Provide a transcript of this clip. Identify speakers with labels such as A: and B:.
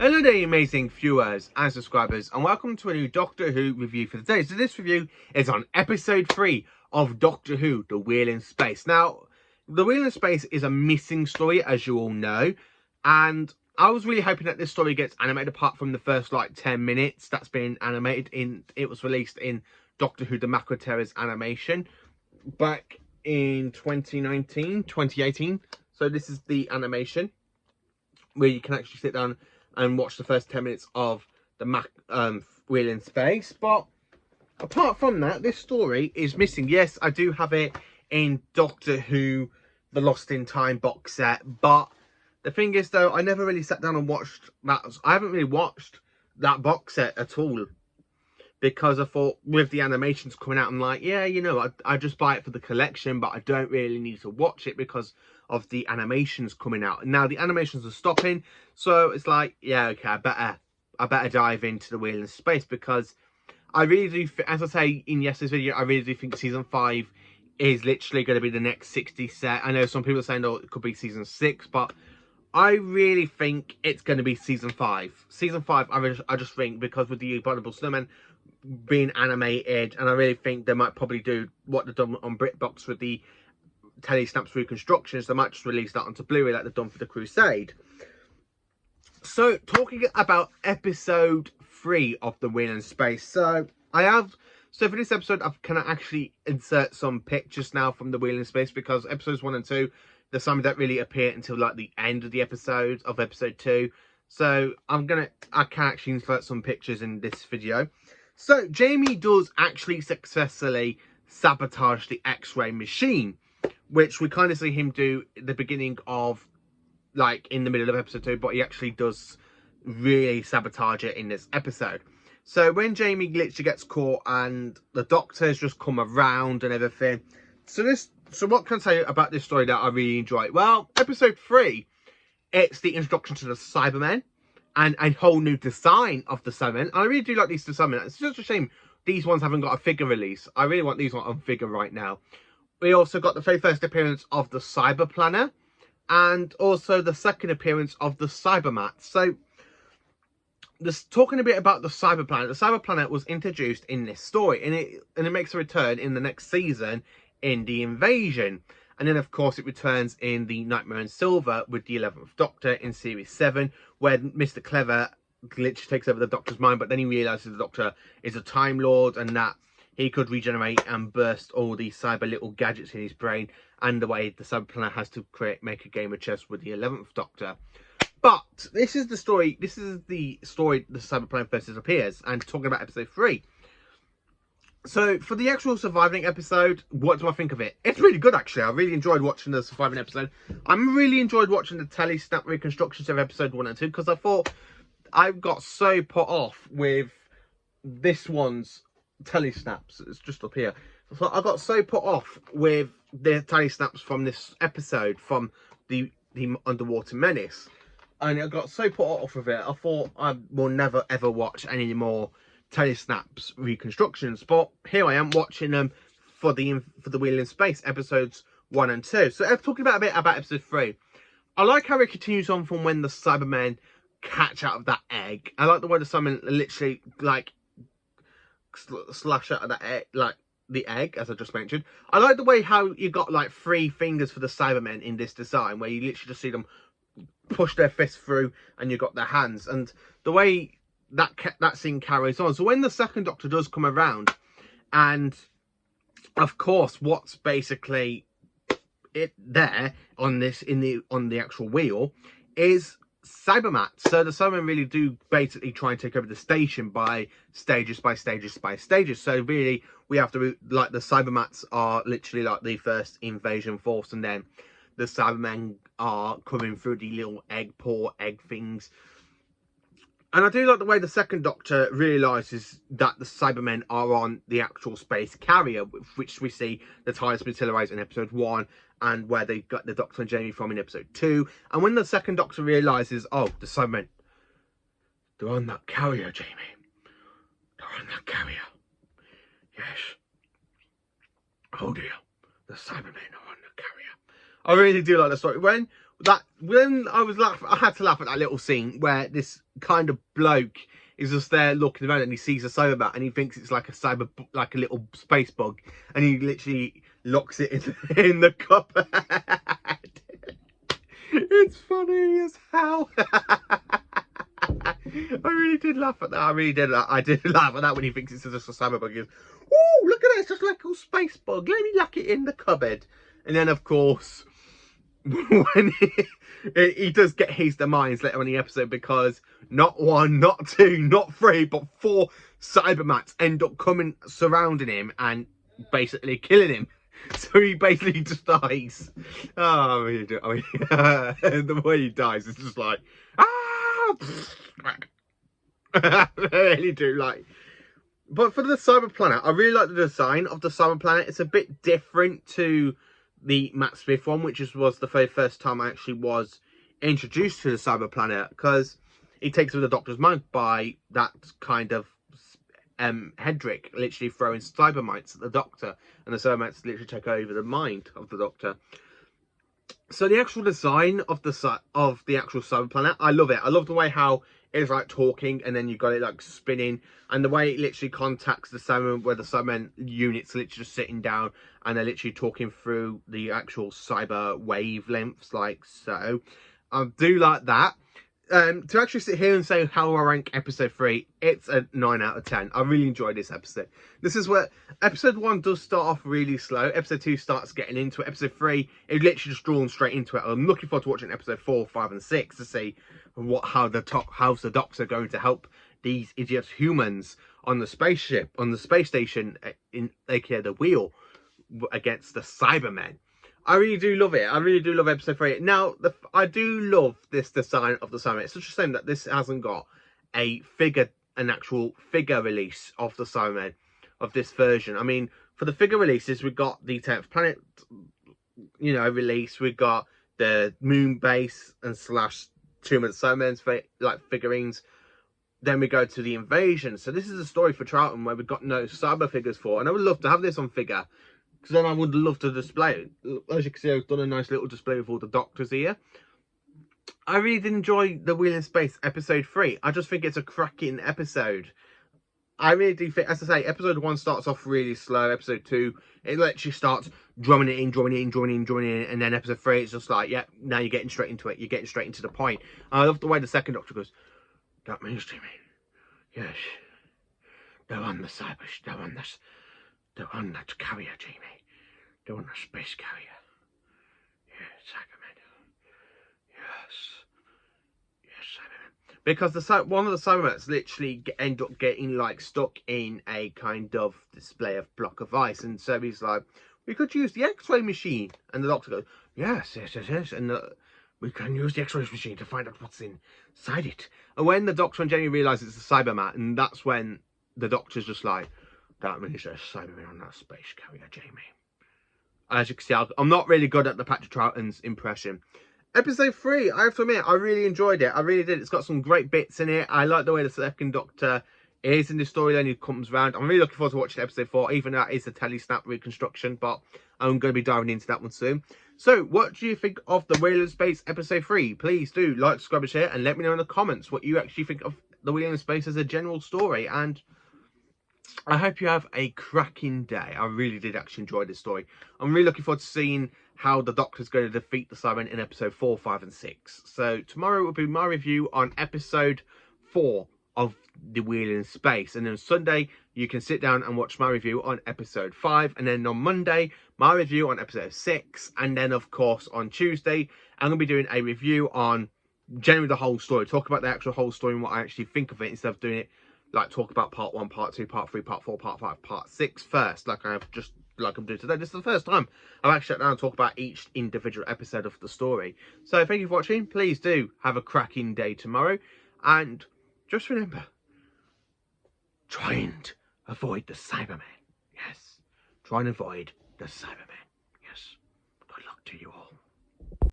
A: Hello there, you amazing viewers and subscribers, and welcome to a new Doctor Who review for the day. So this review is on episode 3 of Doctor Who, The Wheel in Space. Now, The Wheel in Space is a missing story, as you all know, and I was really hoping that this story gets animated apart from the first, 10 minutes that's been animated. It was released in Doctor Who, The Macra Terrors animation back in 2018. So this is the animation where you can actually sit down and watch the first 10 minutes of the Wheel in Space. But apart from that, this story is missing. Yes, I do have it in Doctor Who, the Lost in Time box set. But the thing is, though, I never really sat down and watched that. I haven't really watched that box set at all. Because I thought with the animations coming out, I'm like, yeah, you know, I just buy it for the collection, but I don't really need to watch it because of the animations coming out. And now the animations are stopping, so it's like, yeah, okay, I better dive into The Wheel in Space, because I really do, as I say in yesterday's video, I really do think season 5 is literally going to be the next 60 set. I know some people are saying, oh, it could be season 6, but I really think it's going to be season 5. Season 5, I just think, because with the Abominable Snowman being animated, and I really think they might probably do what they've done on BritBox with the Telly Snaps reconstructions. They might just release that onto Blu-ray like they've done for the Crusade. So, talking about episode 3 of The Wheel in Space. So for this episode, I can actually insert some pictures now from The Wheel in Space, because episodes 1 and 2, the Simon don't really appear until like the end of the episode of episode 2. So I can actually insert some pictures in this video. So Jamie does actually successfully sabotage the X-ray machine, which we kind of see him do at the beginning of, like, in the middle of episode 2, but he actually does really sabotage it in this episode. So when Jamie literally gets caught and the doctors just come around and everything. So what can I tell you about this story that I really enjoy? Well, episode 3, it's the introduction to the Cybermen and a whole new design of the Cybermen. I really do like these Cybermen. It's just a shame these ones haven't got a figure release. I really want these ones on figure right now. We also got the very first appearance of the Cyber Planner, and also the second appearance of the Cybermat. So, talking a bit about the Cyber Planner. The Cyber Planner was introduced in this story, and it makes a return in the next season in The Invasion. And then, of course, it returns in the Nightmare in Silver with the 11th Doctor in Series 7, where Mr. Clever literally takes over the Doctor's mind, but then he realises the Doctor is a Time Lord and that he could regenerate and burst all these cyber little gadgets in his brain, and the way the Cyber Planner has to make a game of chess with the 11th Doctor. But this is the story the Cyber Planner first appears, and talking about episode 3. So, for the actual surviving episode, what do I think of it? It's really good, actually. I really enjoyed watching the surviving episode. I really enjoyed watching the Telly Snap reconstructions of episode 1 and 2, because I thought I got so put off with this one's Telly Snaps. It's just up here. So I got so put off with the Telly Snaps from this episode, from the Underwater Menace. And I got so put off with it, I thought I will never ever watch any more Telly Snaps reconstructions, but here I am watching them for the Wheel in Space episodes 1 and 2. So talking about a bit about episode 3, I like how it continues on from when the Cybermen catch out of that egg. I like the way the Cybermen literally like slash out of that egg, like the egg, as I just mentioned. I like the way how you got like 3 fingers for the Cybermen in this design, where you literally just see them push their fists through and you got their hands, and the way that scene carries on. So when the second Doctor does come around, and of course what's basically it there on the actual wheel is Cybermat. So the Cybermen really do basically try and take over the station by stages. So really we have to, like, the Cybermats are literally like the first invasion force, and then the Cybermen are coming through the little egg things. And I do like the way the second Doctor realises that the Cybermen are on the actual space carrier, which we see the TARDIS materialise in episode 1, and where they got the Doctor and Jamie from in episode 2. And when the second Doctor realises, oh, the Cybermen, they're on that carrier, Jamie. They're on that carrier. Yes. Oh dear, the Cybermen are on the carrier. I really do like the story. that when I was laughing, I had to laugh at that little scene where this kind of bloke is just there looking around and he sees a Cyberbat and he thinks it's like like a little space bug, and he literally locks it in the cupboard. It's funny as hell. I really did laugh at that. I really did. I did laugh at that when he thinks it's just a Cyberbug. He goes, "Oh, look at it! It's just like a little space bug. Let me lock it in the cupboard." And then, of course, when he does get his demise later on in the episode, because not one, not two, not three, but 4 Cybermats end up coming, surrounding him and basically killing him. So he basically just dies. Oh, I mean, the way he dies is just like, ah! I really do like. But for the Cyber Planet, I really like the design of the Cyber Planet. It's a bit different to the Matt Smith one, which was the very first time I actually was introduced to the Cyber Planet, because he takes over the Doctor's mind by that kind of Hedrick literally throwing cybermites at the Doctor, and the cybermites literally take over the mind of the Doctor. So the actual design of the actual Cyber Planet, I love it. I love the way how it's like talking, and then you've got it like spinning, and the way it literally contacts the Cybermen, where the Cybermen units are literally just sitting down and they're literally talking through the actual cyber wavelengths, like so. I do like that. To actually sit here and say how I rank episode 3, it's a 9 out of 10. I really enjoyed this episode. This is where episode 1 does start off really slow. Episode 2 starts getting into it. Episode 3, it's literally just drawn straight into it. I'm looking forward to watching episode 4, 5, and 6 to see how's the Doctor going to help these idiot humans on the spaceship, on the space station, in aka the Wheel, against the Cybermen. I really do love it. I really do love episode 3. Now, I do love this design of the Cybermen. It's such a shame that this hasn't got an actual figure release of the Cybermen, of this version. I mean, for the figure releases, we got the 10th Planet, release. We got the Moon Base and / Tomb of the Cybermen's like figurines. Then we go to the Invasion. So this is a story for Troughton where we've got no cyber figures for, and I would love to have this on figure, because then I would love to display it. As you can see, I've done a nice little display with all the Doctors here. I really did enjoy the Wheel in Space episode 3. I just think it's a cracking episode. I really do think, as I say, episode 1 starts off really slow. Episode 2, it literally starts drumming it in, and then episode 3, it's just like, yeah, now you're getting straight into it. You're getting straight into the point. And I love the way the second Doctor goes, "That means to me, yes, they're on the cyber, they're on that carrier, Jamie. They're on the space carrier. Yes, Cybermen. Yes, Cybermen." Because one of the Cybermen literally end up getting like stuck in a kind of display of block of ice, and so he's like, "We could use the X-ray machine." And the Doctor goes, yes, and we can use the X-ray machine to find out what's inside it. And when the Doctor and Jenny realise it's a Cyberman, and that's when the Doctor's just like, "That means there's Cybermen on that space carrier, Jamie." As you can see, I'm not really good at the Patrick Troughton's impression. Episode 3, I have to admit, I really enjoyed it. I really did. It's got some great bits in it. I like the way the second Doctor is in the storyline. He comes around. I'm really looking forward to watching episode 4, even though that is a telesnap reconstruction, but I'm going to be diving into that one soon. So, what do you think of the Wheel in Space episode 3? Please do like, subscribe, and share, and let me know in the comments what you actually think of the Wheel in Space as a general story. And I hope you have a cracking day. I really did actually enjoy this story. I'm really looking forward to seeing how the Doctor's going to defeat the Cybermen in episode 4, 5, and 6. So tomorrow will be my review on episode 4 of The Wheel in Space. And then Sunday, you can sit down and watch my review on episode 5. And then on Monday, my review on episode 6. And then, of course, on Tuesday, I'm going to be doing a review on generally the whole story. Talk about the actual whole story and what I actually think of it, instead of doing it like talk about part 1, part 2, part 3, part 4, part 5, part 6 first, like I'm doing today. This is the first time I've actually sat down and talked about each individual episode of the story. So thank you for watching. Please do have a cracking day tomorrow, and just remember, try and avoid the Cybermen. Yes, try and avoid the Cybermen. Yes, good luck to you all.